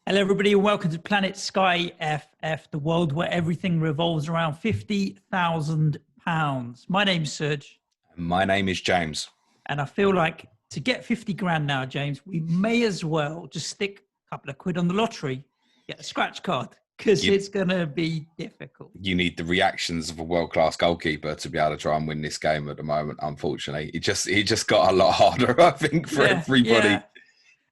Hello, everybody, and welcome to Planet Sky FF, the world where everything revolves around £50,000. My name's Suj. My name is James. And I feel like to get 50 grand now, James, we may as well just stick a couple of quid on the lottery, get a scratch card, because it's going to be difficult. You need the reactions of a world-class goalkeeper to be able to try and win this game at the moment, unfortunately. It just got a lot harder, I think, for everybody. Yeah.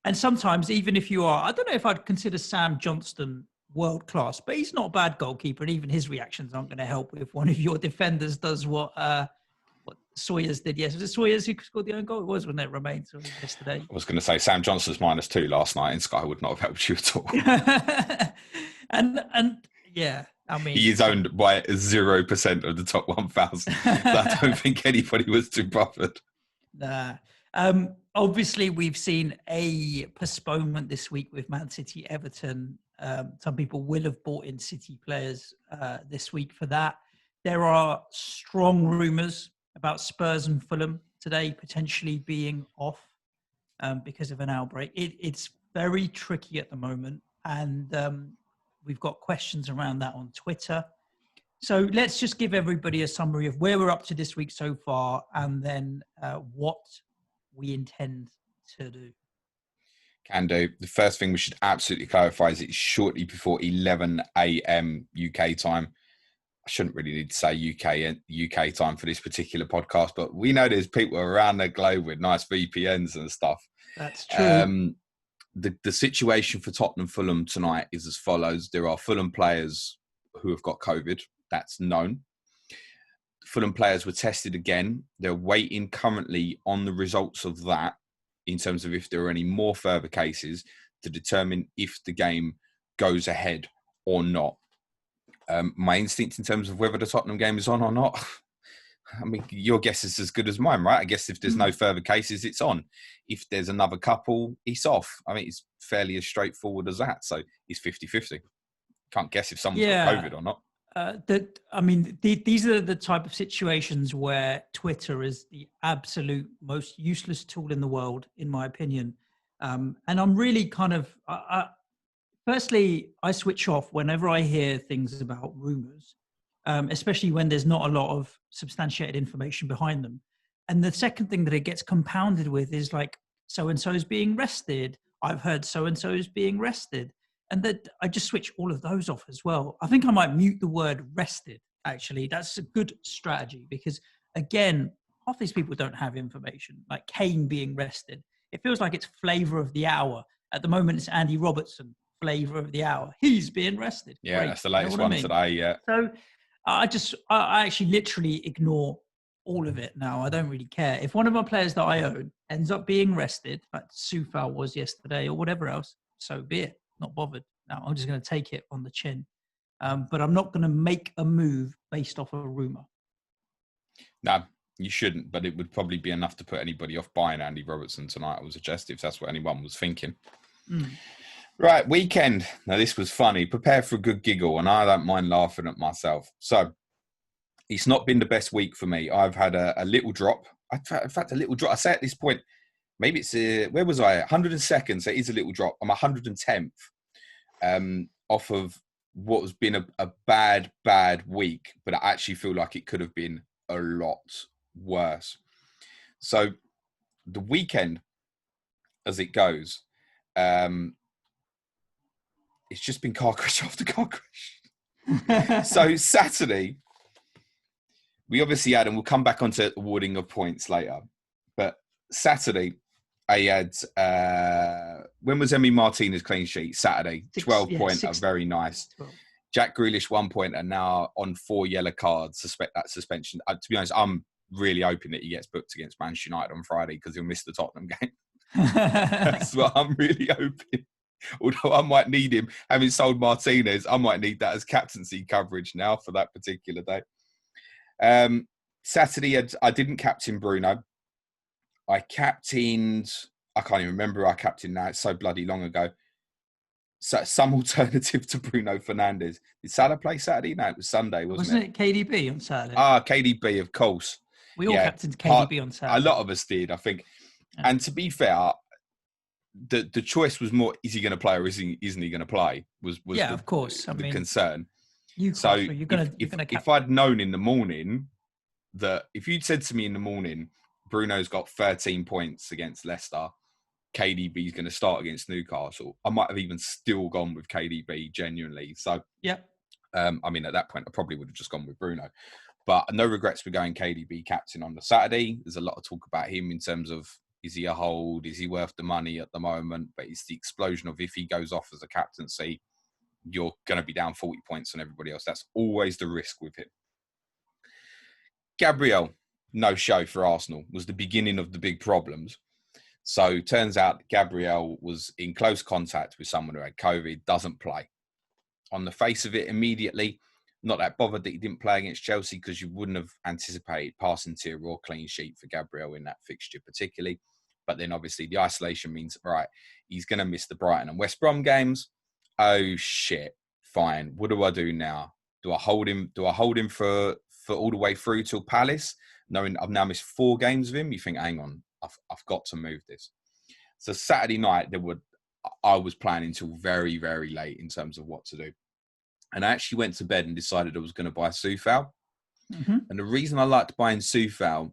And sometimes, even if you are, I don't know if I'd consider Sam Johnston world-class, but he's not a bad goalkeeper, and even his reactions aren't going to help if one of your defenders does what Sawyers did yesterday. Was it Sawyers who scored the own goal? It was when it remained yesterday. I was going to say Sam Johnston's -2 last night in Sky would not have helped you at all. and yeah, I mean, he is owned by 0% of the top 1,000. I don't think anybody was too bothered. Nah. Obviously, we've seen a postponement this week with Man City, Everton. Some people will have bought in City players this week for that. There are strong rumours about Spurs and Fulham today potentially being off because of an outbreak. It's very tricky at the moment, and we've got questions around that on Twitter. So let's just give everybody a summary of where we're up to this week so far, and then what we intend to do. Can do. The first thing we should absolutely clarify is it's shortly before 11 a.m. UK time. I shouldn't really need to say UK time for this particular podcast, but we know there's people around the globe with nice VPNs and stuff. That's true. The situation for Tottenham Fulham tonight is as follows. There are Fulham players who have got COVID. That's known. Fulham players were tested again. They're waiting currently on the results of that in terms of if there are any more further cases to determine if the game goes ahead or not. My instinct in terms of whether the Tottenham game is on or not, I mean, your guess is as good as mine, right? I guess if there's no further cases, it's on. If there's another couple, it's off. I mean, it's fairly as straightforward as that. So it's 50-50. Can't guess if someone's got COVID or not. These are the type of situations where Twitter is the absolute most useless tool in the world, in my opinion. And I'm really kind of, firstly, I switch off whenever I hear things about rumors, especially when there's not a lot of substantiated information behind them. And the second thing that it gets compounded with is like, so-and-so is being rested. I've heard so-and-so is being rested. And that I just switch all of those off as well. I think I might mute the word rested, actually. That's a good strategy because, again, half these people don't have information, like Kane being rested. It feels like it's flavour of the hour. At the moment, it's Andy Robertson, flavour of the hour. He's being rested. Yeah, Great. That's the latest one today, yeah. So I actually literally ignore all of it now. I don't really care. If one of my players that I own ends up being rested, like Sufal was yesterday or whatever else, so be it. Not bothered. Now I'm just going to take it on the chin. But I'm not going to make a move based off of a rumour. No, you shouldn't, but it would probably be enough to put anybody off buying Andy Robertson tonight, I would suggest, if that's what anyone was thinking. Right, weekend. Now, this was funny. Prepare for a good giggle, and I don't mind laughing at myself. So, it's not been the best week for me. I've had a little drop. In fact, a little drop. I say at this point, maybe it's, where was I? 102nd, so it is a little drop. I'm 110th off of what has been a bad week, but I actually feel like it could have been a lot worse. So the weekend, as it goes, it's just been car crash after car crash. So Saturday, we obviously had, and we'll come back onto awarding of points later, but Saturday, I had, when was Emi Martinez clean sheet? Saturday, 12 pointer, very nice. 12. Jack Grealish 1 point and now on 4 yellow cards, suspect that suspension. To be honest, I'm really hoping that he gets booked against Manchester United on Friday because he'll miss the Tottenham game. That's what I'm really hoping. Although I might need him, having sold Martinez, I might need that as captaincy coverage now for that particular day. Saturday, I didn't captain Bruno. I captained, I can't even remember who I captained now. It's so bloody long ago. So some alternative to Bruno Fernandes. Did Salah play Saturday? No, it was Sunday, wasn't it? Wasn't it KDB on Saturday? KDB, of course. We all captained KDB on Saturday. A lot of us did, I think. Yeah. And to be fair, the choice was more, is he going to play or isn't he going to play? Was of course. I mean, concern. So if I'd known in the morning that if you'd said to me in the morning, Bruno's got 13 points against Leicester, KDB's going to start against Newcastle, I might have even still gone with KDB genuinely. So, I mean, at that point, I probably would have just gone with Bruno. But no regrets for going KDB captain on the Saturday. There's a lot of talk about him in terms of, is he a hold? Is he worth the money at the moment? But it's the explosion of if he goes off as a captaincy, you're going to be down 40 points on everybody else. That's always the risk with him. Gabriel, no show for Arsenal, was the beginning of the big problems. So turns out Gabriel was in close contact with someone who had COVID, doesn't play. On the face of it, immediately, not that bothered that he didn't play against Chelsea, because you wouldn't have anticipated passing tier or clean sheet for Gabriel in that fixture particularly. But then obviously the isolation means, right, he's going to miss the Brighton and West Brom games. Oh, shit. Fine. What do I do now? Do I hold him? For all the way through till Palace, knowing I've now missed 4 games of him? You think, hang on, I've got to move this. So Saturday night, I was planning until very, very late in terms of what to do. And I actually went to bed and decided I was going to buy Soufal. Mm-hmm. And the reason I liked buying Soufal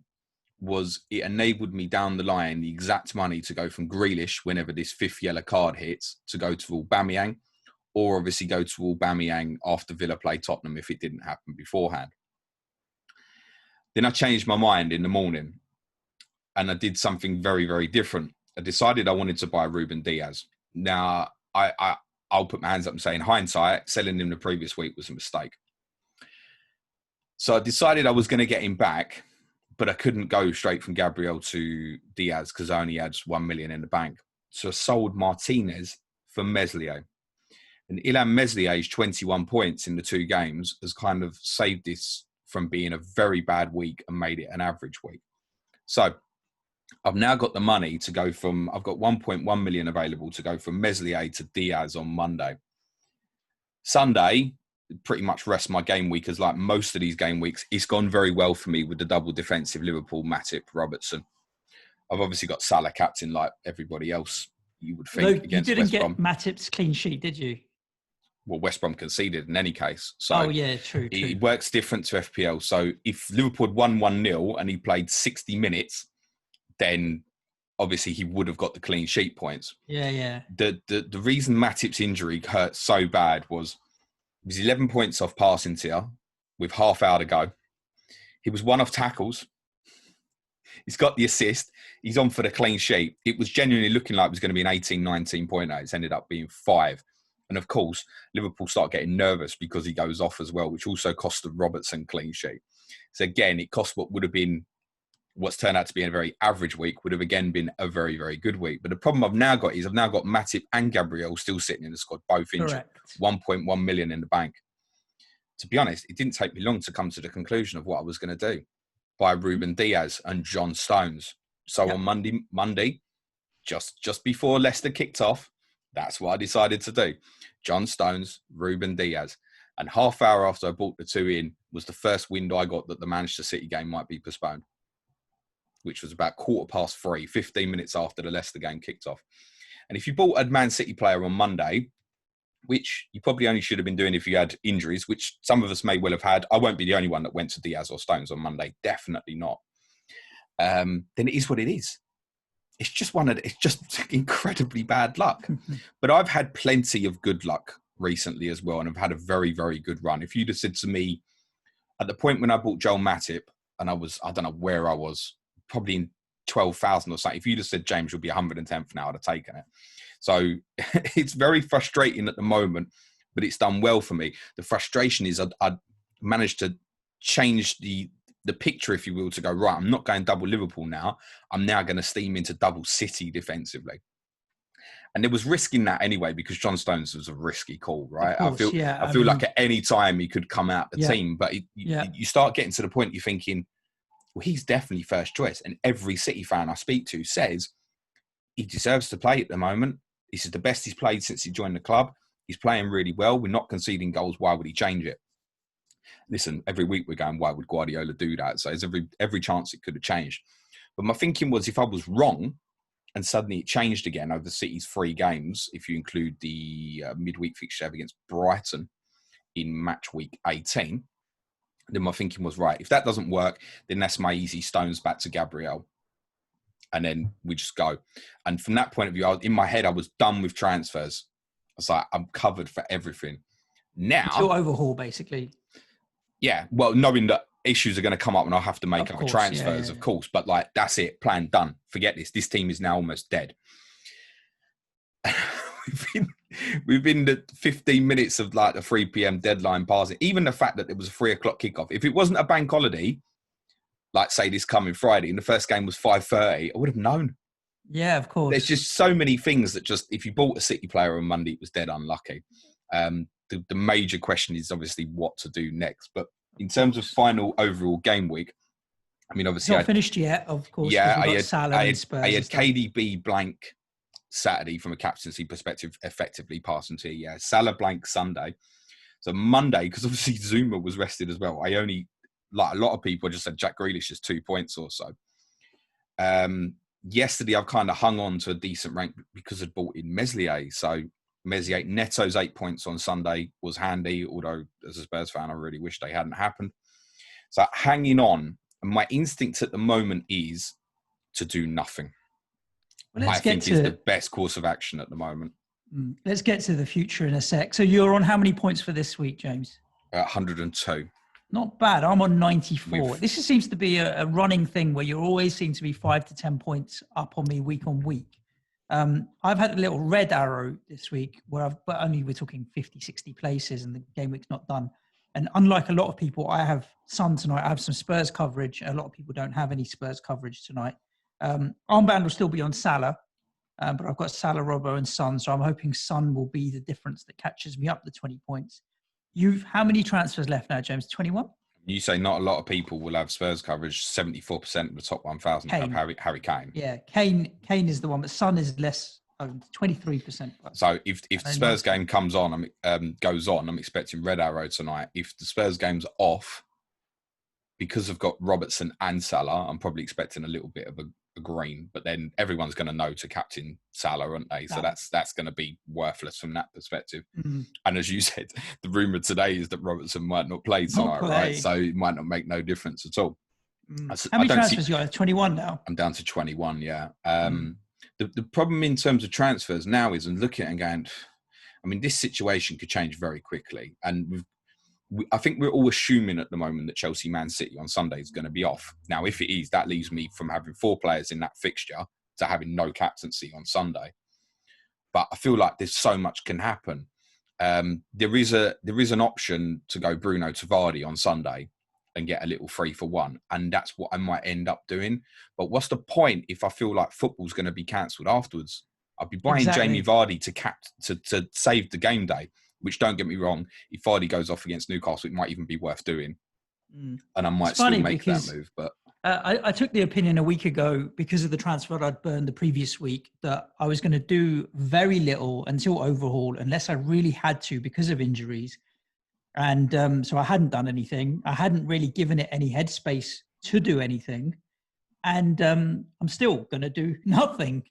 was it enabled me down the line the exact money to go from Grealish whenever this 5th yellow card hits to go to Aubameyang, or obviously go to Aubameyang after Villa play Tottenham if it didn't happen beforehand. Then I changed my mind in the morning and I did something very, very different. I decided I wanted to buy Ruben Diaz. Now, I'll put my hands up and say, in hindsight, selling him the previous week was a mistake. So I decided I was going to get him back, but I couldn't go straight from Gabriel to Diaz because I only had 1 million in the bank. So I sold Martinez for Meslier. And Ilham Meslier's 21 points in the 2 games has kind of saved this from being a very bad week and made it an average week. So I've now got the money to go from, I've got 1.1 million available to go from Meslier to Diaz on Monday. Sunday, pretty much rest my game week, as like most of these game weeks, it's gone very well for me with the double defensive Liverpool, Matip, Robertson. I've obviously got Salah captain like everybody else, you would think. No, you didn't get Matip's clean sheet, did you? Well, West Brom conceded in any case. So true. It works different to FPL. So if Liverpool had won 1-0 and he played 60 minutes, then obviously he would have got the clean sheet points. Yeah. The reason Matip's injury hurt so bad was he was 11 points off passing tier with half hour to go. He was 1 off tackles. He's got the assist. He's on for the clean sheet. It was genuinely looking like it was going to be an 18, 19 pointer. It's ended up being 5. And of course, Liverpool start getting nervous because he goes off as well, which also cost the Robertson clean sheet. So again, it cost what would have been, what's turned out to be a very average week, would have again been a very, very good week. But the problem I've now got is I've now got Matip and Gabriel still sitting in the squad, both injured. 1.1 million in the bank. To be honest, it didn't take me long to come to the conclusion of what I was going to do. Buy Ruben Diaz and John Stones. So on Monday, just before Leicester kicked off, that's what I decided to do. John Stones, Ruben Diaz. And half hour after I bought the 2 in was the first wind I got that the Manchester City game might be postponed, which was about 3:15, 15 minutes after the Leicester game kicked off. And if you bought a Man City player on Monday, which you probably only should have been doing if you had injuries, which some of us may well have had. I won't be the only one that went to Diaz or Stones on Monday. Definitely not. Then it is what it is. It's just incredibly bad luck. But I've had plenty of good luck recently as well, and I've had a very, very good run. If you'd have said to me at the point when I bought Joel Matip, and I don't know where I was, probably in 12,000 or something. If you'd have said, James, you'll be 110th now, I'd have taken it. So it's very frustrating at the moment, but it's done well for me. The frustration is I'd managed to change the picture, if you will, to go, right, I'm not going double Liverpool now. I'm now going to steam into double City defensively. And there was risk in that anyway, because John Stones was a risky call, right? Course, I feel like at any time he could come out the team, but you start getting to the point you're thinking, well, he's definitely first choice. And every City fan I speak to says he deserves to play at the moment. This is the best he's played since he joined the club. He's playing really well. We're not conceding goals. Why would he change it? Listen, every week we're going, why would Guardiola do that? So there's every chance it could have changed. But my thinking was, if I was wrong, and suddenly it changed again over City's 3 games, if you include the midweek fixture against Brighton in match week 18, then my thinking was, right, if that doesn't work, then that's my easy stones back to Gabriel. And then we just go. And from that point of view, in my head, I was done with transfers. I was like, I'm covered for everything. Now... Until overhaul, basically. Yeah, well, knowing that issues are going to come up and I'll have to make other transfers, yeah. of course. But like, that's it, plan done. Forget this. This team is now almost dead. Within the 15 minutes of like the 3 p.m. deadline passing, even the fact that it was a 3 o'clock kickoff, if it wasn't a bank holiday, like say this coming Friday, and the first game was 5:30, I would have known. Yeah, of course. There's just so many things that just, if you bought a City player on Monday, it was dead unlucky. The major question is obviously what to do next. But in terms of final overall game week, I mean, obviously... It's not finished yet, of course. Yeah, I had KDB blank Saturday from a captaincy perspective, effectively passing to, Salah blank Sunday. So Monday, because obviously Zuma was rested as well, I only, like a lot of people, just said Jack Grealish is 2 points or so. Yesterday, I've kind of hung on to a decent rank because I'd bought in Meslier. So Meslier, Neto's 8 points on Sunday was handy, although as a Spurs fan, I really wish they hadn't happened. So hanging on, and my instinct at the moment is to do nothing. Well, I think is the best course of action at the moment. Let's get to the future in a sec. So you're on how many points for this week, James? 102. Not bad. I'm on 94. This seems to be a running thing where you always seem to be 5 to 10 points up on me week on week. I've had a little red arrow this week where but only we're talking 50, 60 places and the game week's not done. And unlike a lot of people, I have Sun tonight. I have some Spurs coverage. A lot of people don't have any Spurs coverage tonight. Armband will still be on Salah, but I've got Salah, Robbo and Sun. So I'm hoping Sun will be the difference that catches me up the 20 points. How many transfers left now, James? 21? You say not a lot of people will have Spurs coverage. 74% of the top 1,000 have Harry Kane. Yeah, Kane is the one, but Son is less owned, 23%. So if the Spurs game goes on, I'm expecting red arrow tonight. If the Spurs game's off, because I've got Robertson and Salah, I'm probably expecting a little bit of a green, but then everyone's going to know to captain Salah, aren't they? So that's going to be worthless from that perspective. And as you said, the rumour today is that Robertson might not play tonight, right? So it might not make no difference at all. How many transfers you got? 21 now? I'm down to 21, yeah. The problem in terms of transfers now is I'm looking at it and going, I mean, this situation could change very quickly. And I think we're all assuming at the moment that Chelsea Man City on Sunday is going to be off. Now, if it is, that leaves me from having 4 players in that fixture to having no captaincy on Sunday. But I feel like there's so much can happen. There is an option to go Bruno to Vardy on Sunday and get a little 3-for-1. And that's what I might end up doing. But what's the point if I feel like football's going to be cancelled afterwards? I'll be buying Jamie Vardy to save the game day. Which, don't get me wrong, if Vardy goes off against Newcastle, it might even be worth doing. And I might still make that move. But I took the opinion a week ago, because of the transfer I'd burned the previous week, that I was going to do very little until overhaul, unless I really had to because of injuries. And so I hadn't done anything. I hadn't really given it any headspace to do anything. And I'm still going to do nothing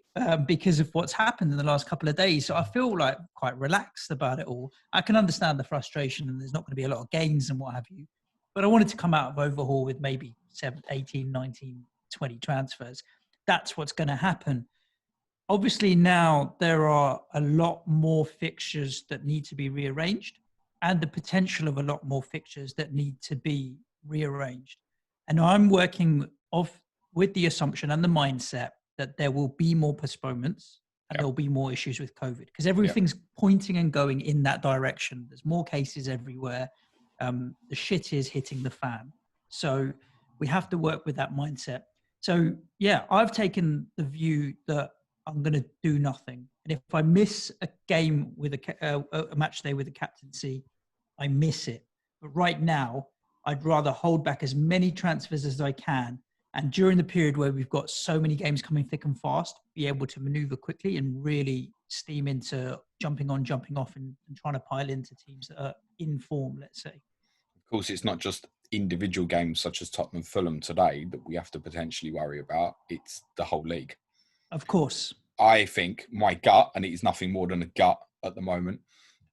because of what's happened in the last couple of days. So I feel like quite relaxed about it all. I can understand the frustration and there's not going to be a lot of gains and what have you. But I wanted to come out of overhaul with maybe 18, 19, 20 transfers. That's what's going to happen. Obviously, now there are a lot more fixtures that need to be rearranged and the potential of a lot more fixtures that need to be rearranged. And I'm working with the assumption and the mindset that there will be more postponements and there'll be more issues with COVID because everything's pointing and going in that direction. There's more cases everywhere. The shit is hitting the fan. So we have to work with that mindset. So yeah, I've taken the view that I'm going to do nothing. And if I miss a game with a match day with a captaincy, I miss it. But right now, I'd rather hold back as many transfers as I can. And during the period where we've got so many games coming thick and fast, be able to maneuver quickly and really steam into jumping on, jumping off and trying to pile into teams that are in form, let's say. Of course, it's not just individual games such as Tottenham Fulham today that we have to potentially worry about. It's the whole league. Of course. I think my gut, and it is nothing more than a gut at the moment,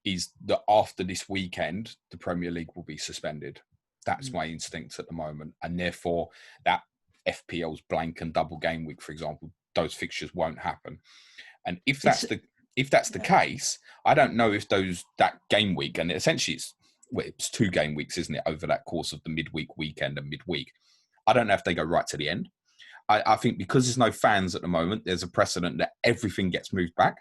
is that after this weekend, the Premier League will be suspended. That's my instinct at the moment. And therefore, that FPL's blank and double game week, for example, those fixtures won't happen. And if that's the case, I don't know if that game week, and essentially it's 2 game weeks, isn't it, over that course of the midweek weekend and midweek. I don't know if they go right to the end. I think because there's no fans at the moment, there's a precedent that everything gets moved back.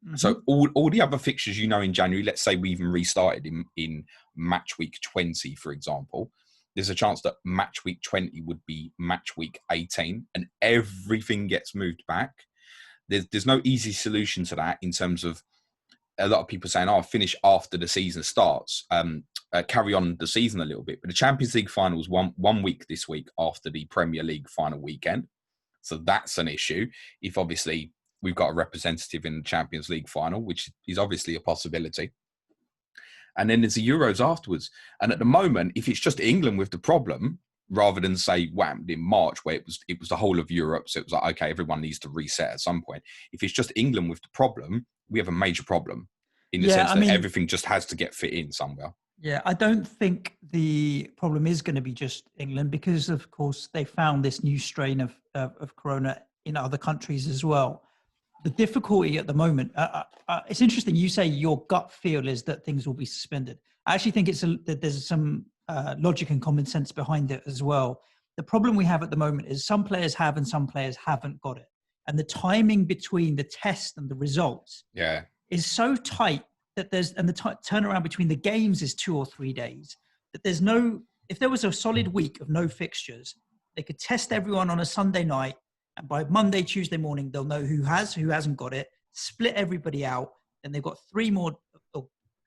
Mm-hmm. So all the other fixtures, in January, let's say we even restarted in match week 20, for example, there's a chance that match week 20 would be match week 18 and everything gets moved back. There's no easy solution to that in terms of a lot of people saying, I'll finish after the season starts, carry on the season a little bit. But the Champions League finals one week this week after the Premier League final weekend. So that's an issue. If obviously we've got a representative in the Champions League final, which is obviously a possibility. And then there's the Euros afterwards. And at the moment, if it's just England with the problem, rather than say wham in March where it was the whole of Europe, so it was like, okay, everyone needs to reset at some point. If it's just England with the problem, we have a major problem in the sense that everything just has to get fit in somewhere. Yeah, I don't think the problem is going to be just England because, of course, they found this new strain of corona in other countries as well. The difficulty at the moment, it's interesting. You say your gut feel is that things will be suspended. I actually think that there's some logic and common sense behind it as well. The problem we have at the moment is some players have and some players haven't got it. And the timing between the test and the results is so tight that the turnaround between the games is 2 or 3 days, that if there was a solid week of no fixtures, they could test everyone on a Sunday night. And by Monday, Tuesday morning, they'll know who hasn't got it, split everybody out. Then they've got 3 more,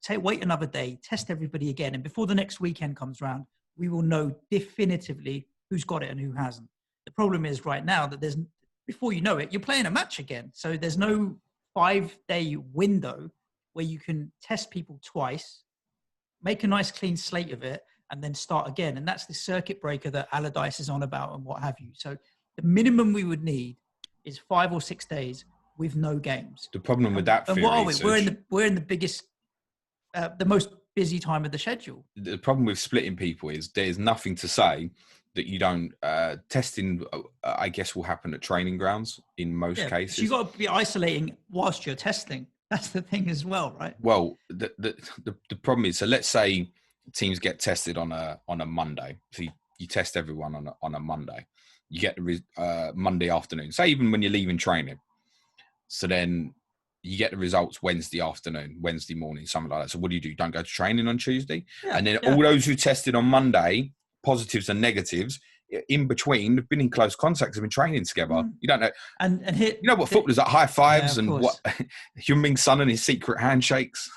wait another day, test everybody again. And before the next weekend comes around, we will know definitively who's got it and who hasn't. The problem is right now that before you know it, you're playing a match again. So there's no 5-day window where you can test people twice, make a nice clean slate of it, and then start again. And that's the circuit breaker that Allardyce is on about and what have you. So the minimum we would need is 5 or 6 days with no games. The problem with that theory, what are we? We're in the biggest, the most busy time of the schedule. The problem with splitting people is there's nothing to say that you don't. Testing, I guess, will happen at training grounds in most cases. So you've got to be isolating whilst you're testing. That's the thing as well, right? Well, the problem is, so let's say teams get tested on a Monday. So you test everyone on a Monday. You get the Monday afternoon. Say even when you're leaving training. So then you get the results Wednesday afternoon, Wednesday morning, something like that. So what do? You don't go to training on Tuesday? And then all those who tested on Monday, positives and negatives, in between, have been in close contact, have been training together. You don't know. And here, you know what footballers like, high fives and what Heung-min Son and his secret handshakes.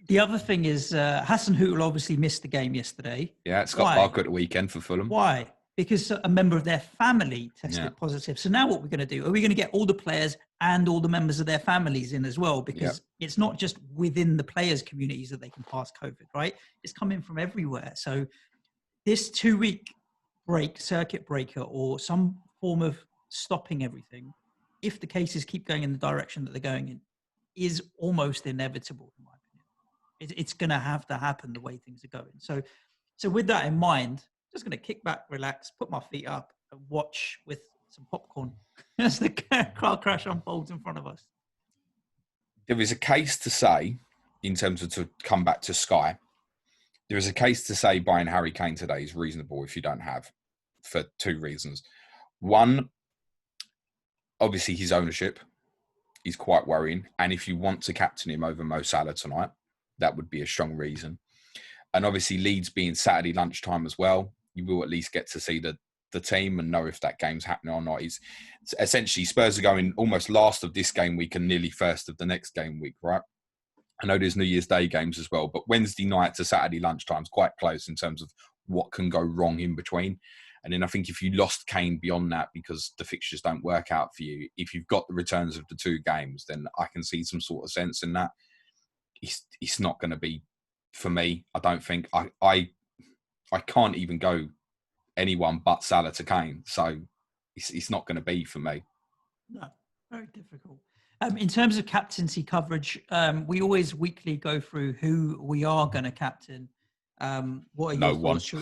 The other thing is Hassan Hootel obviously missed the game yesterday. Yeah, Scott Parker at the weekend for Fulham. Why? Because a member of their family tested positive. So now what we're going to do? Are we going to get all the players and all the members of their families in as well? Because it's not just within the players' communities that they can pass COVID, right? It's coming from everywhere. So this 2-week break, circuit breaker, or some form of stopping everything, if the cases keep going in the direction that they're going in, is almost inevitable, in my opinion. It's going to have to happen the way things are going. So with that in mind, just going to kick back, relax, put my feet up, and watch with some popcorn as the car crash unfolds in front of us. There is a case to say, in terms of to come back to Sky, there is a case to say buying Harry Kane today is reasonable if you don't have, for 2 reasons. One, obviously his ownership is quite worrying. And if you want to captain him over Mo Salah tonight, that would be a strong reason. And obviously Leeds being Saturday lunchtime as well, you will at least get to see the team and know if that game's happening or not. It's essentially Spurs are going almost last of this game week and nearly first of the next game week, right? I know there's New Year's Day games as well, but Wednesday night to Saturday lunchtime is quite close in terms of what can go wrong in between. And then I think if you lost Kane beyond that because the fixtures don't work out for you, if you've got the returns of the 2 games, then I can see some sort of sense in that. It's not going to be, for me, I don't think. I can't even go anyone but Salah to Kane. So it's not going to be for me. No. Very difficult. In terms of captaincy coverage, we always weekly go through who we are going to captain. What are your thoughts?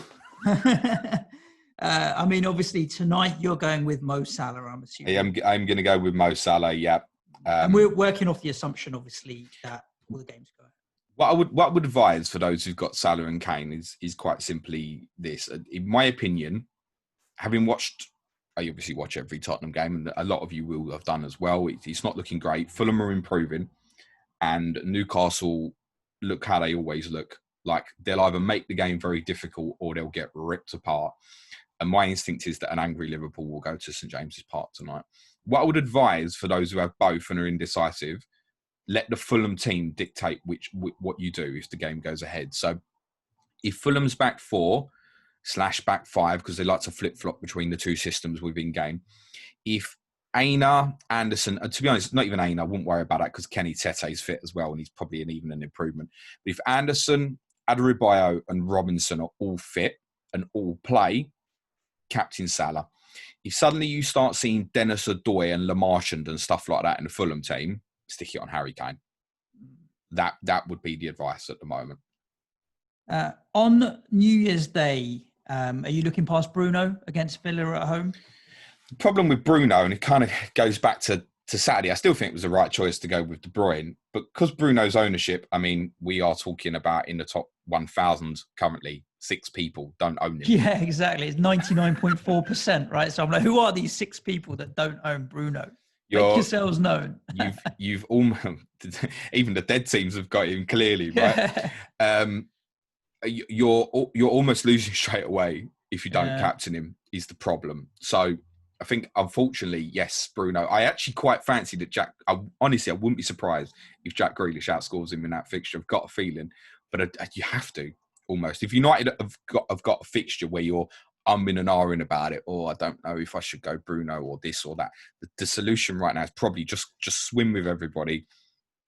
I mean, obviously tonight you're going with Mo Salah, I'm assuming. Yeah, I'm going to go with Mo Salah. Yeah, and we're working off the assumption, obviously, that all the games go. What I would advise for those who've got Salah and Kane is quite simply this. In my opinion, having watched, I obviously watch every Tottenham game, and a lot of you will have done as well. It's not looking great. Fulham are improving, and Newcastle look how they always look. Like they'll either make the game very difficult or they'll get ripped apart. And my instinct is that an angry Liverpool will go to St James's Park tonight. What I would advise for those who have both and are indecisive, let the Fulham team dictate what you do if the game goes ahead. So if Fulham's back 4/back 5, because they like to flip-flop between the two systems within game, if Aina, Anderson, to be honest, not even Aina, I wouldn't worry about that because Kenny Tete's fit as well, and he's probably even an improvement. But if Anderson, Adarabioyo and Robinson are all fit and all play, captain Salah. If suddenly you start seeing Dennis Odoi and LaMarchand and stuff like that in the Fulham team, stick it on Harry Kane. That would be the advice at the moment. On New Year's Day, are you looking past Bruno against Villa at home? The problem with Bruno, and it kind of goes back to Saturday, I still think it was the right choice to go with De Bruyne. But because Bruno's ownership, I mean, we are talking about in the top 1,000 currently, 6 people don't own him. Yeah, exactly. It's 99.4%, right? So I'm like, who are these 6 people that don't own Bruno? Make yourselves known. you've almost, even the dead teams have got him clearly, right? You're almost losing straight away if you don't captain him is the problem. So I think, unfortunately, yes, Bruno. I actually quite fancy that Jack. Honestly, I wouldn't be surprised if Jack Grealish outscores him in that fixture. I've got a feeling, but you have to almost. If United have got a fixture where you're umming and ahhing about it, or I don't know if I should go Bruno or this or that, the solution right now is probably just swim with everybody,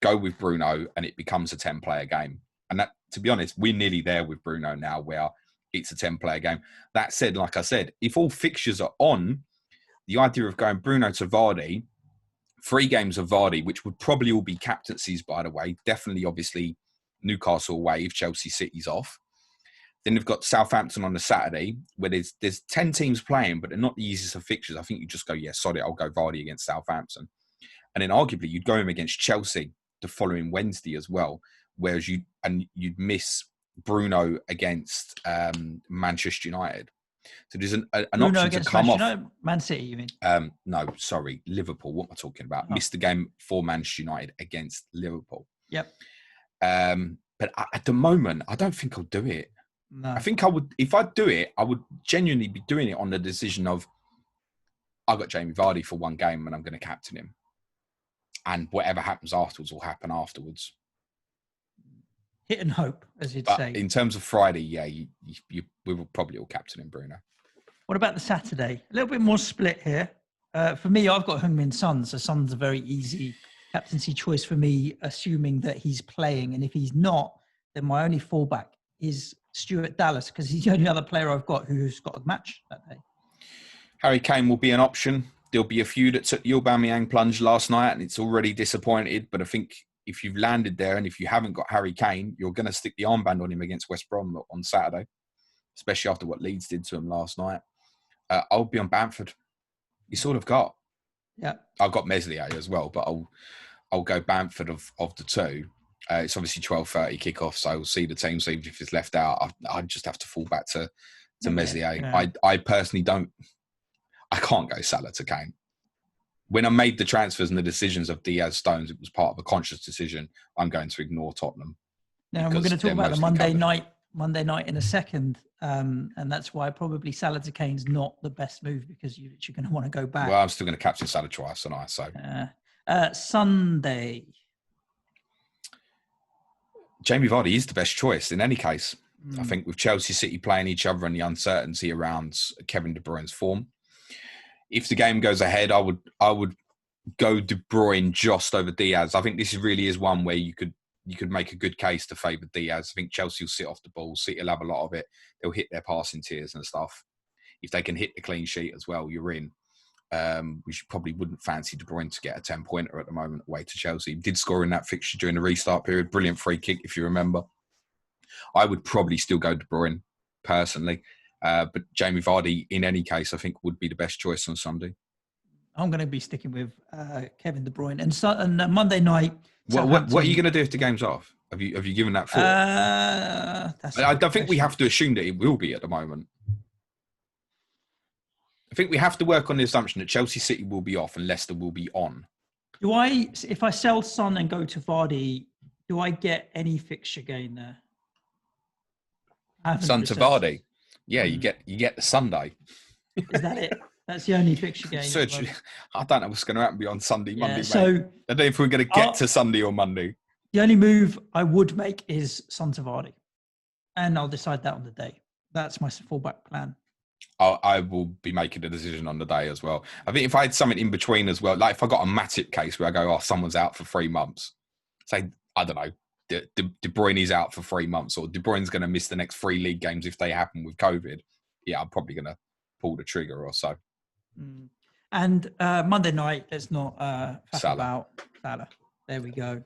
go with Bruno, and it becomes a 10-player game. And that, to be honest, we're nearly there with Bruno now, where it's a 10-player game. That said, like I said, if all fixtures are on, the idea of going Bruno to Vardy, 3 games of Vardy, which would probably all be captaincies, by the way, definitely, obviously, Newcastle away if Chelsea City's off. Then they've got Southampton on the Saturday, where there's 10 teams playing, but they're not the easiest of fixtures. I think you just go, yeah, sorry, I'll go Vardy against Southampton. And then arguably you'd go him against Chelsea the following Wednesday as well, whereas you'd miss Bruno against Manchester United. So there's an option to come off. Man City, you mean? No, sorry, Liverpool. What am I talking about? Missed the game for Manchester United against Liverpool. Yep. But at the moment, I don't think I'll do it. No. I think I would, if I do it, I would genuinely be doing it on the decision of, I've got Jamie Vardy for 1 game and I'm going to captain him. And whatever happens afterwards will happen afterwards. Hit and hope, as you'd say. In terms of Friday, yeah, we will probably all captain him, Bruno. What about the Saturday? A little bit more split here. For me, I've got Heung-min Son. So Son's a very easy captaincy choice for me, assuming that he's playing. And if he's not, then my only fallback is Stuart Dallas, because he's the only other player I've got who's got a match that day. Harry Kane will be an option. There'll be a few that took the Aubameyang plunge last night, and it's already disappointed. But I think if you've landed there and if you haven't got Harry Kane, you're going to stick the armband on him against West Brom on Saturday, especially after what Leeds did to him last night. I'll be on Bamford. He's all I've got. Yeah, I've got Meslier as well, but I'll go Bamford of the 2. It's obviously 12:30 kickoff, so we'll see the team. So even if it's left out, I just have to fall back to Meslier. Yeah. I personally I can't go Salah to Kane. When I made the transfers and the decisions of Diaz Stones, it was part of a conscious decision. I'm going to ignore Tottenham. Now we're going to talk about the Monday night in a second, and that's why probably Salah to Kane's not the best move, because you're going to want to go back. Well, I'm still going to captain Salah twice, and so Sunday. Jamie Vardy is the best choice in any case. I think with Chelsea City playing each other and the uncertainty around Kevin De Bruyne's form, if the game goes ahead, I would go De Bruyne just over Diaz. I think this really is one where you could make a good case to favour Diaz. I think Chelsea will sit off the ball. City will have a lot of it. They'll hit their passing tiers and stuff. If they can hit the clean sheet as well, you're in. which probably wouldn't fancy De Bruyne to get a 10-pointer at the moment away to Chelsea. He did score in that fixture during the restart period. Brilliant free kick, if you remember. I would probably still go De Bruyne, personally. But Jamie Vardy, in any case, I think would be the best choice on Sunday. I'm going to be sticking with Kevin De Bruyne. And Monday night, what are you going to do if the game's off? Have you given that thought? I don't think we have to assume that it will be at the moment. I think we have to work on the assumption that Chelsea City will be off and Leicester will be on. If I sell Son and go to Vardy, do I get any fixture gain there? Son to Vardy? Yeah, you get the Sunday. Is that it? That's the only fixture gain. Suj, I don't know what's going to happen beyond Sunday, Monday, so mate. I don't know if we're going to get to Sunday or Monday. The only move I would make is Son to Vardy. And I'll decide that on the day. That's my fallback plan. I will be making a decision on the day as well. I think if I had something in between as well, like if I got a Matip case where I go, someone's out for 3 months. Say, I don't know, De Bruyne is out for 3 months, or De Bruyne's going to miss the next 3 league games if they happen with COVID. Yeah, I'm probably going to pull the trigger or so. And Monday night, let's not faff about Salah. There we go.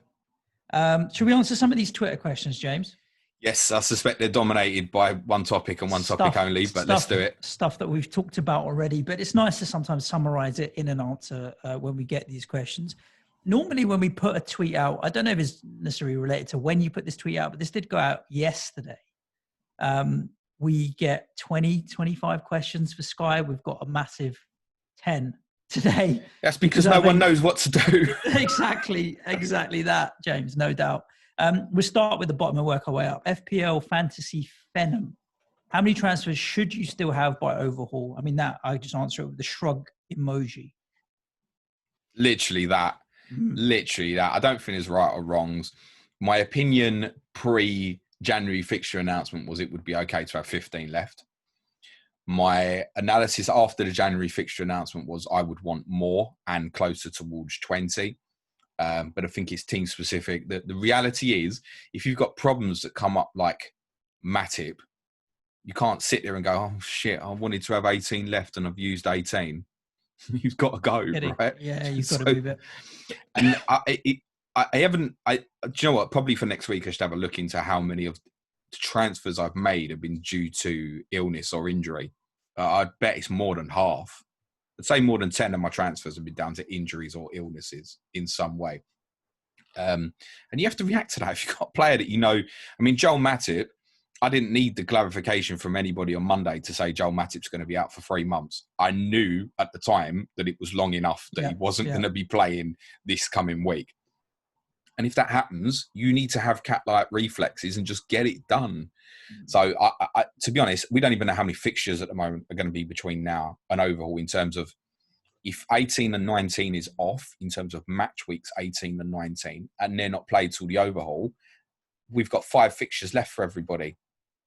Should we answer some of these Twitter questions, James? Yes, I suspect they're dominated by one topic and one topic only, but let's do it. Stuff that we've talked about already, but it's nice to sometimes summarize it in an answer when we get these questions. Normally when we put a tweet out, I don't know if it's necessarily related to when you put this tweet out, but this did go out yesterday. We get 20, 25 questions for Sky. We've got a massive 10 today. That's because no one knows what to do. Exactly that, James, no doubt. We'll start with the bottom and work our way up. FPL Fantasy Phenom. How many transfers should you still have by overhaul? I mean, that I just answer it with the shrug emoji. Literally that. Literally that. I don't think there's right or wrongs. My opinion pre-January fixture announcement was it would be okay to have 15 left. My analysis after the January fixture announcement was I would want more and closer towards 20. But I think it's team specific. The reality is, if you've got problems that come up like Matip, you can't sit there and go, oh shit, I wanted to have 18 left and I've used 18. You've got to go, right? Yeah, you've got to move it. And I haven't, do you know what? Probably for next week, I should have a look into how many of the transfers I've made have been due to illness or injury. I'd bet it's more than half. I'd say more than 10 of my transfers have been down to injuries or illnesses in some way. And you have to react to that. If you've got a player that you know, I mean, Joel Matip, I didn't need the clarification from anybody on Monday to say Joel Matip's going to be out for 3 months. I knew at the time that it was long enough that he wasn't going to be playing this coming week. And if that happens, you need to have cat-like reflexes and just get it done. So, I, to be honest, we don't even know how many fixtures at the moment are going to be between now and overhaul in terms of if 18 and 19 is off, in terms of match weeks 18 and 19, and they're not played till the overhaul, we've got 5 fixtures left for everybody.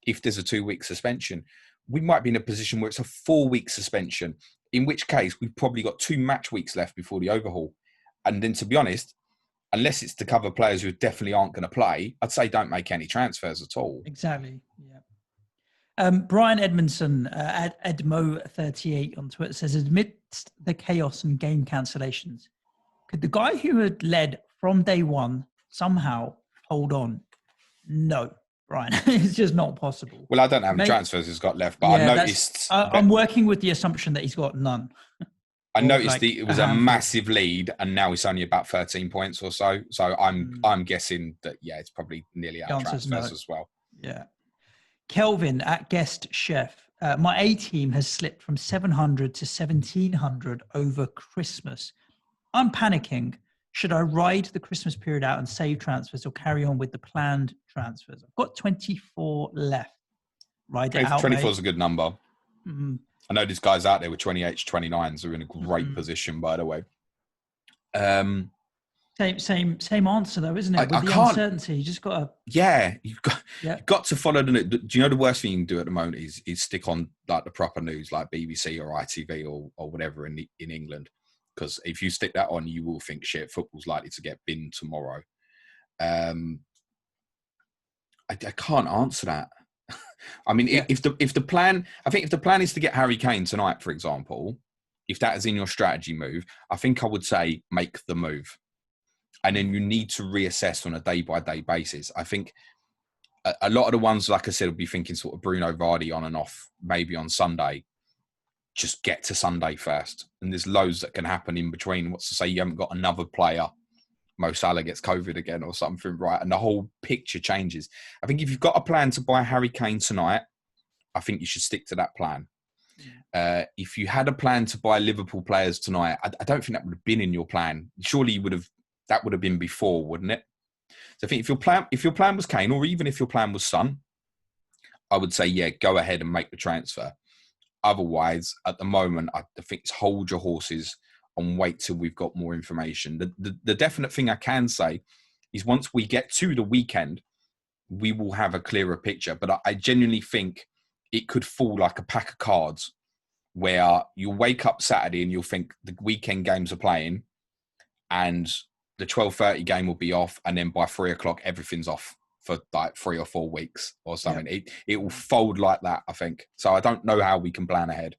If there's a 2-week suspension, we might be in a position where it's a 4-week suspension, in which case we've probably got 2 match weeks left before the overhaul. And then, to be honest, unless it's to cover players who definitely aren't going to play, I'd say don't make any transfers at all. Exactly, yeah. Brian Edmondson, Edmo38 on Twitter says, amidst the chaos and game cancellations, could the guy who had led from day one somehow hold on? No, Brian, it's just not possible. Well, I don't know how many transfers he's got left, but I noticed... I'm working with the assumption that he's got none. I noticed it was a massive lead, and now it's only about 13 points or so. So I'm guessing that, it's probably nearly out of transfers as well. Yeah. Kelvin at Guest Chef. My A team has slipped from 700 to 1700 over Christmas. I'm panicking. Should I ride the Christmas period out and save transfers or carry on with the planned transfers? I've got 24 left. Ride it out. 24 is a good number. Mm-hmm. I know there's guys out there with 28s, 29s who are in a great position, by the way. Same answer though, isn't it? With the uncertainty, you just got to. Yeah, you've got to follow the. Do you know the worst thing you can do at the moment is stick on like the proper news, like BBC or ITV or whatever in England, because if you stick that on, you will think shit. Football's likely to get binned tomorrow. I can't answer that. I mean, if the plan, I think if the plan is to get Harry Kane tonight, for example, if that is in your strategy move, I think I would say make the move. And then you need to reassess on a day-by-day basis. I think a lot of the ones, like I said, will be thinking sort of Bruno Vardy on and off, maybe on Sunday. Just get to Sunday first. And there's loads that can happen in between. What's to say you haven't got another player, Mo Salah gets COVID again or something, right? And the whole picture changes. I think if you've got a plan to buy Harry Kane tonight, I think you should stick to that plan. If you had a plan to buy Liverpool players tonight, I don't think that would have been in your plan. Surely that would have been before, wouldn't it? So I think if your plan was Kane, or even if your plan was Son, I would say, yeah, go ahead and make the transfer. Otherwise, at the moment, I think it's hold your horses and wait till we've got more information. The definite thing I can say is once we get to the weekend, we will have a clearer picture. But I genuinely think it could fall like a pack of cards where you'll wake up Saturday and you'll think the weekend games are playing and the 12:30 game will be off, and then by 3:00 everything's off for like 3 or 4 weeks or something. Yeah. It will fold like that, I think. So I don't know how we can plan ahead.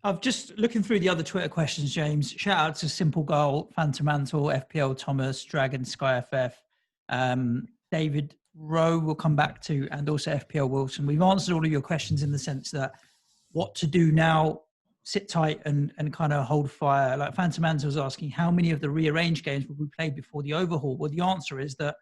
I've just looking through the other Twitter questions, James. Shout out to Simple Goal, Phantom Mantle, FPL Thomas, Dragon, Sky FF, David Rowe will come back to, and also FPL Wilson. We've answered all of your questions in the sense that what to do now, sit tight and kind of hold fire. Like Phantom Mantle was asking, how many of the rearranged games will be played before the overhaul? Well, the answer is that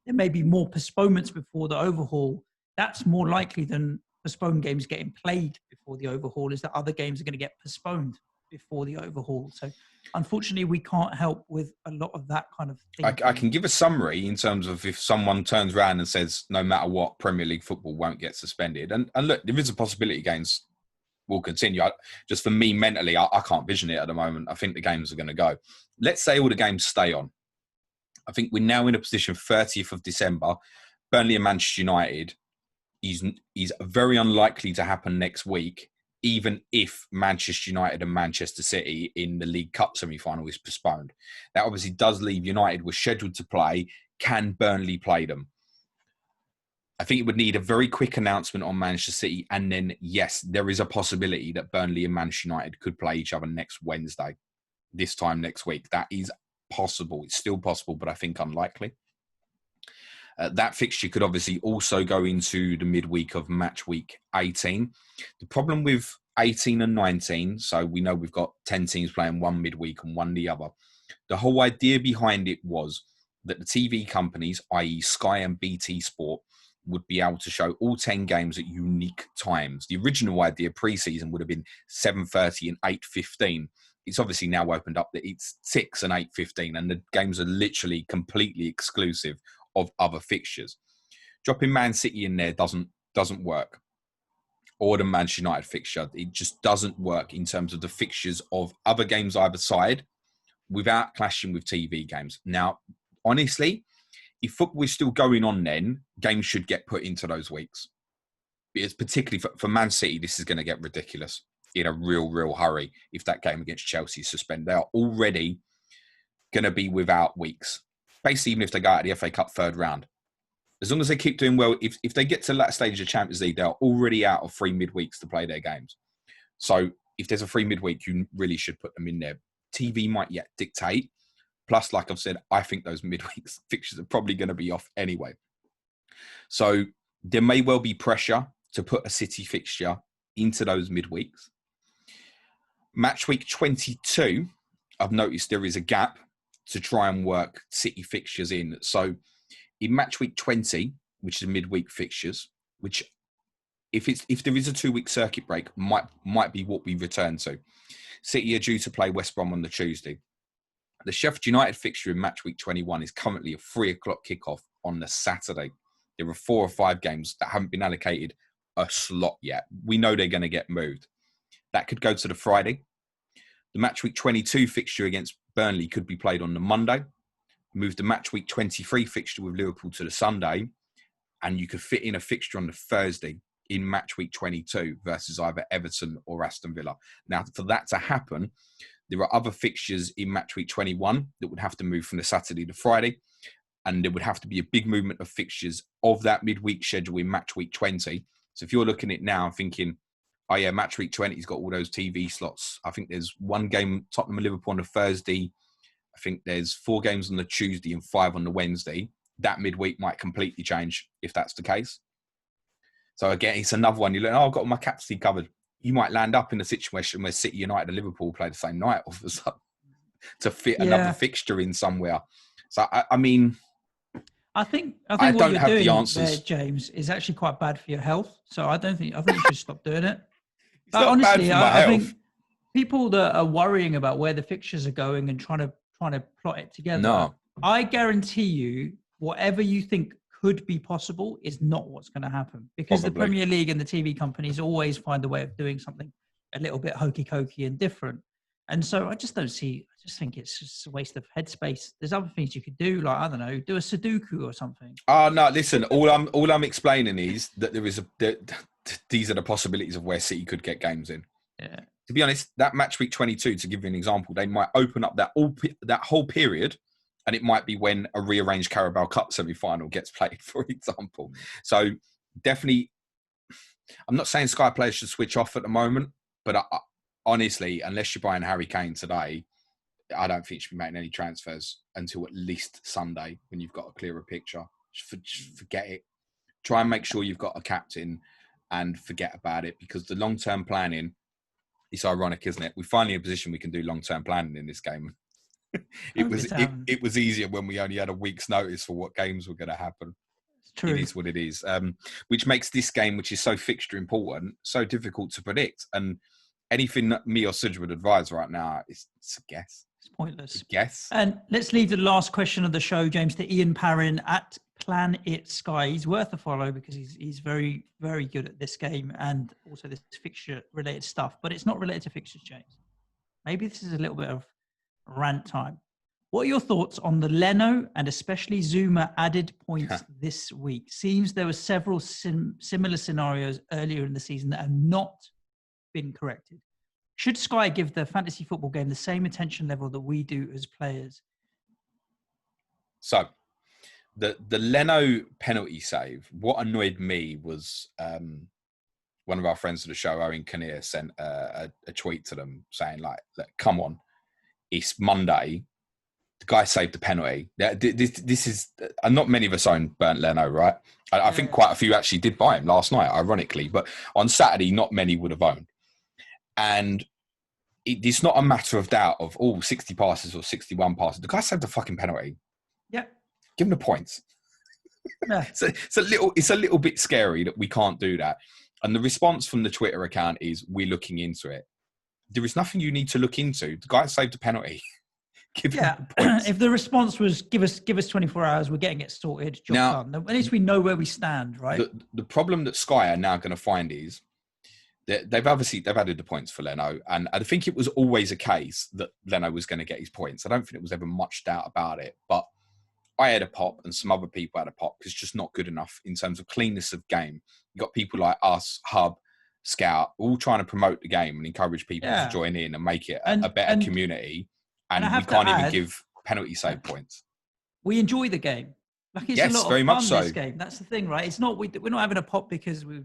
there may be more postponements before the overhaul. That's more likely than postponed games getting played before the overhaul, is that other games are going to get postponed before the overhaul. So unfortunately, we can't help with a lot of that kind of thing. I can give a summary in terms of if someone turns around and says, no matter what, Premier League football won't get suspended. And look, there is a possibility games will continue. Just for me mentally, I can't vision it at the moment. I think the games are going to go. Let's say all the games stay on. I think we're now in a position 30th of December. Burnley and Manchester United is very unlikely to happen next week, even if Manchester United and Manchester City in the League Cup semi-final is postponed. That obviously does leave United was scheduled to play. Can Burnley play them? I think it would need a very quick announcement on Manchester City. And then, yes, there is a possibility that Burnley and Manchester United could play each other next Wednesday, this time next week. That is possible. It's still possible, but I think unlikely. That fixture could obviously also go into the midweek of match week 18. The problem with 18 and 19, so we know we've got 10 teams playing one midweek and one the other. The whole idea behind it was that the TV companies, i.e. Sky and BT Sport, would be able to show all 10 games at unique times. The original idea pre-season would have been 7:30 and 8:15. It's obviously now opened up that it's 6 and 8:15, and the games are literally completely exclusive of other fixtures. Dropping Man City in there doesn't work. Or the Manchester United fixture. It just doesn't work in terms of the fixtures of other games either side without clashing with TV games. Now, honestly, if football is still going on, then games should get put into those weeks. It's particularly for Man City, this is going to get ridiculous in a real hurry if that game against Chelsea is suspended. They are already going to be without weeks. Basically, even if they go out of the FA Cup third round. As long as they keep doing well, if they get to that stage of Champions League, they're already out of 3 midweeks to play their games. So if there's a 3 midweek, you really should put them in there. TV might yet dictate. Plus, like I've said, I think those midweek fixtures are probably going to be off anyway. So there may well be pressure to put a City fixture into those midweeks. Match week 22, I've noticed there is a gap to try and work City fixtures in. So in match week 20, which is midweek fixtures, which if there is a 2-week circuit break, might be what we return to. City are due to play West Brom on the Tuesday. The Sheffield United fixture in match week 21 is currently a 3:00 kickoff on the Saturday. There are 4 or 5 games that haven't been allocated a slot yet. We know they're going to get moved. That could go to the Friday. The match week 22 fixture against Burnley could be played on the Monday. Move the match week 23 fixture with Liverpool to the Sunday. And you could fit in a fixture on the Thursday in match week 22 versus either Everton or Aston Villa. Now, for that to happen, there are other fixtures in match week 21 that would have to move from the Saturday to Friday. And there would have to be a big movement of fixtures of that midweek schedule in match week 20. So if you're looking at it now and thinking, Oh yeah, match week 20's got all those TV slots. I think there's one game, Tottenham and Liverpool on the Thursday. I think there's 4 games on the Tuesday and 5 on the Wednesday. That midweek might completely change if that's the case. So again, it's another one. You're like, oh, I've got my captaincy covered. You might land up in a situation where City, United, and Liverpool play the same night all of a sudden to fit another fixture in somewhere. So I mean, I think I what don't you're have the doing answers. there, James, is actually quite bad for your health. So I think you should stop doing it. It's not honestly, bad for my I health. think people that are worrying about where the fixtures are going and trying to plot it together. No. I guarantee you, whatever you think could be possible is not what's going to happen, because the Premier League and the TV companies always find a way of doing something a little bit hokey-cokey and different. And so I just think it's just a waste of headspace. There's other things you could do, like, I don't know, do a Sudoku or something. Oh no, listen, all I'm explaining is that these are the possibilities of where City could get games in. Yeah. To be honest, that match week 22, to give you an example, they might open up that whole period, and it might be when a rearranged Carabao Cup semi-final gets played, for example. So definitely, I'm not saying Sky players should switch off at the moment, but honestly, unless you're buying Harry Kane today, I don't think you should be making any transfers until at least Sunday, when you've got a clearer picture. Just forget it. Try and make sure you've got a captain and forget about it, because the long-term planning, it's ironic, isn't it? We're finally in a position we can do long-term planning in this game. It was easier when we only had a week's notice for what games were going to happen. It's true. It is what it is, which makes this game, which is so fixture important, so difficult to predict. And anything that me or Suj would advise right now is a guess. It's pointless. It's a guess. And let's leave the last question of the show, James, to Ian Parrin at Plan It Sky. He's worth a follow because he's very, very good at this game and also this fixture-related stuff. But it's not related to fixtures, James. Maybe this is a little bit of rant time. What are your thoughts on the Leno and especially Zuma added points this week? Seems there were several similar scenarios earlier in the season that have not been corrected. Should Sky give the fantasy football game the same attention level that we do as players? So, the Leno penalty save, what annoyed me was one of our friends of the show, Owen Kinnear, sent a tweet to them saying, like, come on, it's Monday. The guy saved the penalty. This is, and not many of us own Bernd Leno, right? I think quite a few actually did buy him last night, ironically. But on Saturday, not many would have owned. And it's not a matter of doubt of 60 passes or 61 passes. The guy saved the fucking penalty. Yeah. Give him the points. Yeah. So it's a little bit scary that we can't do that. And the response from the Twitter account is, we're looking into it. There is nothing you need to look into. The guy saved a penalty. Give him the points. If the response was give us 24 hours, we're getting it sorted, job done. At least we know where we stand, right? The problem that Sky are now going to find is that they've added the points for Leno, and I think it was always a case that Leno was going to get his points. I don't think there was ever much doubt about it, but I had a pop and some other people had a pop because it's just not good enough in terms of cleanness of game. You got people like us, Hub, Scout, all trying to promote the game and encourage people to join in and make it a better community. And we can't even give penalty save points. We enjoy the game. Like, it's a lot of very fun, much so. This game. That's the thing, right? It's not we're not having a pop because we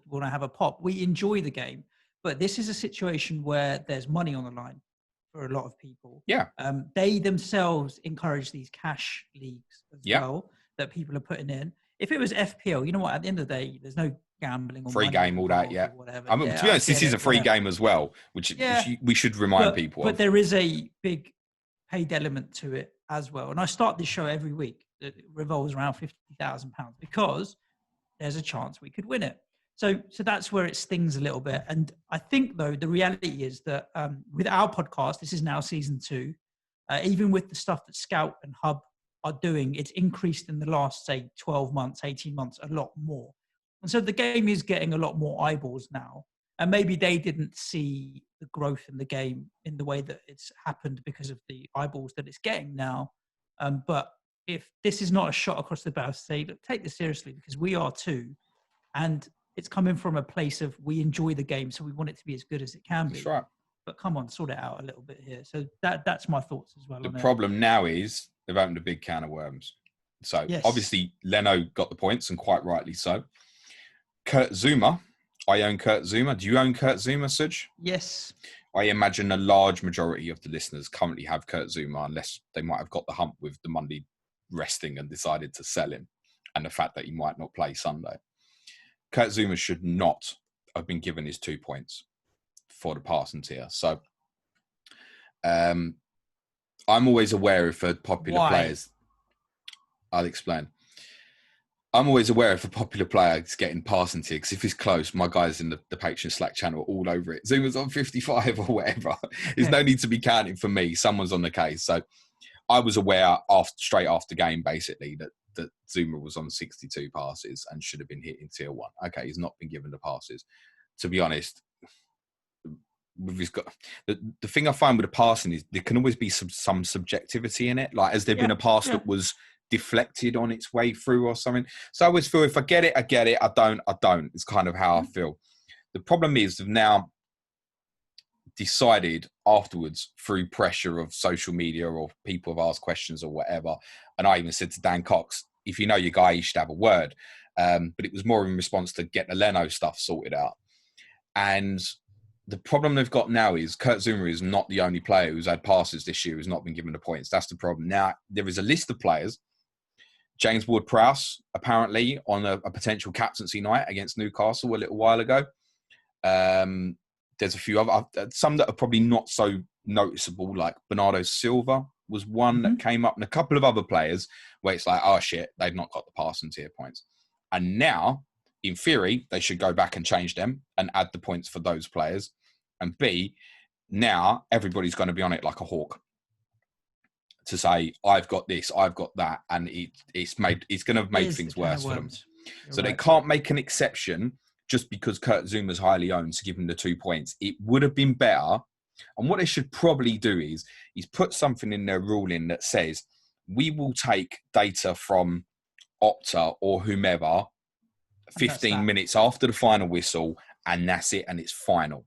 want to have a pop. We enjoy the game, but this is a situation where there's money on the line for a lot of people. Yeah. They themselves encourage these cash leagues as well that people are putting in. If it was FPL, you know what? At the end of the day, there's no gambling or free game, all that. Yeah. Whatever. I mean, to be honest, this is a free game as well, which we should remind people of. But there is a big paid element to it as well. And I start this show every week that revolves around £50,000 because there's a chance we could win it. So that's where it stings a little bit. And I think, though, the reality is that with our podcast, this is now season 2, even with the stuff that Scout and Hub are doing, it's increased in the last, say, 12 months, 18 months, a lot more. And so the game is getting a lot more eyeballs now. And maybe they didn't see the growth in the game in the way that it's happened because of the eyeballs that it's getting now. But if this is not a shot across the bow, say, look, take this seriously, because we are too. And it's coming from a place of we enjoy the game, so we want it to be as good as it can be. That's right. But come on, sort it out a little bit here. So that's my thoughts as well. The problem now is they've opened a big can of worms. So obviously Leno got the points, and quite rightly so. Kurt Zuma I own Kurt Zouma. Do you own Kurt Zouma, Suj? Yes. I imagine a large majority of the listeners currently have Kurt Zouma, unless they might have got the hump with the Monday resting and decided to sell him, and the fact that he might not play Sunday. Kurt Zouma should not have been given his 2 points for the passing tier. So I'm always aware if a popular players. I'll explain. I'm always aware if a popular player is getting passing tier, because if he's close, my guys in the Patreon Slack channel are all over it. Zuma's on 55 or whatever. There's no need to be counting for me. Someone's on the case. So I was aware straight after game, basically, that Zouma was on 62 passes and should have been hitting tier 1. Okay, he's not been given the passes. To be honest, the thing I find with the passing is there can always be some subjectivity in it. Like, has there been a pass that was deflected on its way through or something? So I always feel if I get it, I get it. I don't. It's kind of how I feel. The problem is they've now decided afterwards through pressure of social media or people have asked questions or whatever. And I even said to Dan Cox, if you know your guy, you should have a word. But it was more in response to get the Leno stuff sorted out. And the problem they've got now is Kurt Zouma is not the only player who's had passes this year who's not been given the points. That's the problem. Now, there is a list of players. James Ward-Prowse, apparently, on a potential captaincy night against Newcastle a little while ago. There's a few other, some that are probably not so noticeable, like Bernardo Silva was one that came up, and a couple of other players where it's like, oh shit, they've not got the passing tier points. And now, in theory, they should go back and change them and add the points for those players. And B, now everybody's going to be on it like a hawk to say, I've got this, I've got that. And it's going to make things worse for them. So they can't make an exception just because Kurt Zouma's highly owned to give him the 2 points. It would have been better. And what they should probably do is put something in their ruling that says, we will take data from Opta or whomever 15 minutes after the final whistle, and that's it, and it's final.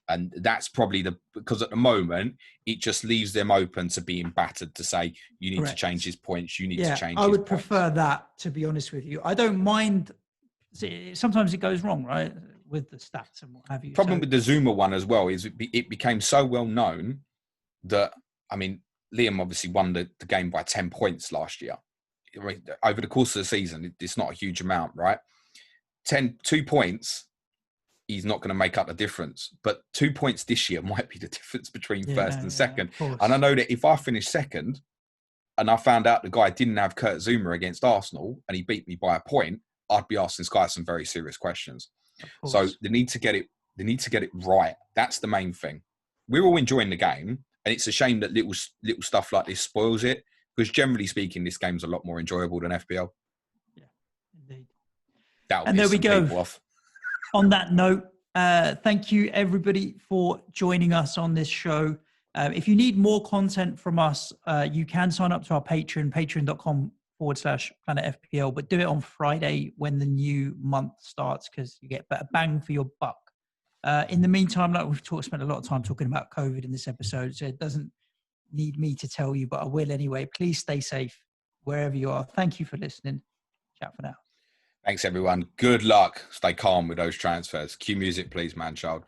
And that's probably because at the moment, it just leaves them open to being battered to say, you need to change his points, you need to change his points. I would prefer that, to be honest with you. I don't mind. Sometimes it goes wrong, right, with the stats and what have you. Problem with the Zouma one as well is it became so well known that, I mean, Liam obviously won the game by 10 points last year. I mean, over the course of the season, it's not a huge amount, right? 2 points, he's not going to make up the difference. But 2 points this year might be the difference between first and second. And I know that if I finish second and I found out the guy didn't have Kurt Zouma against Arsenal and he beat me by a point, I'd be asking this guy some very serious questions. So they need to get it right. That's the main thing. We're all enjoying the game, and it's a shame that little stuff like this spoils it, because generally speaking, this game's a lot more enjoyable than FPL. Yeah, indeed. And there we go. On that note, thank you everybody for joining us on this show. If you need more content from us, you can sign up to our Patreon, patreon.com/Planet FPL, but do it on Friday when the new month starts, because you get better bang for your buck. In the meantime, like we've spent a lot of time talking about COVID in this episode, so it doesn't need me to tell you, but I will anyway. Please stay safe wherever you are. Thank you for listening. Chat for now. Thanks, everyone. Good luck. Stay calm with those transfers. Cue music, please, man child.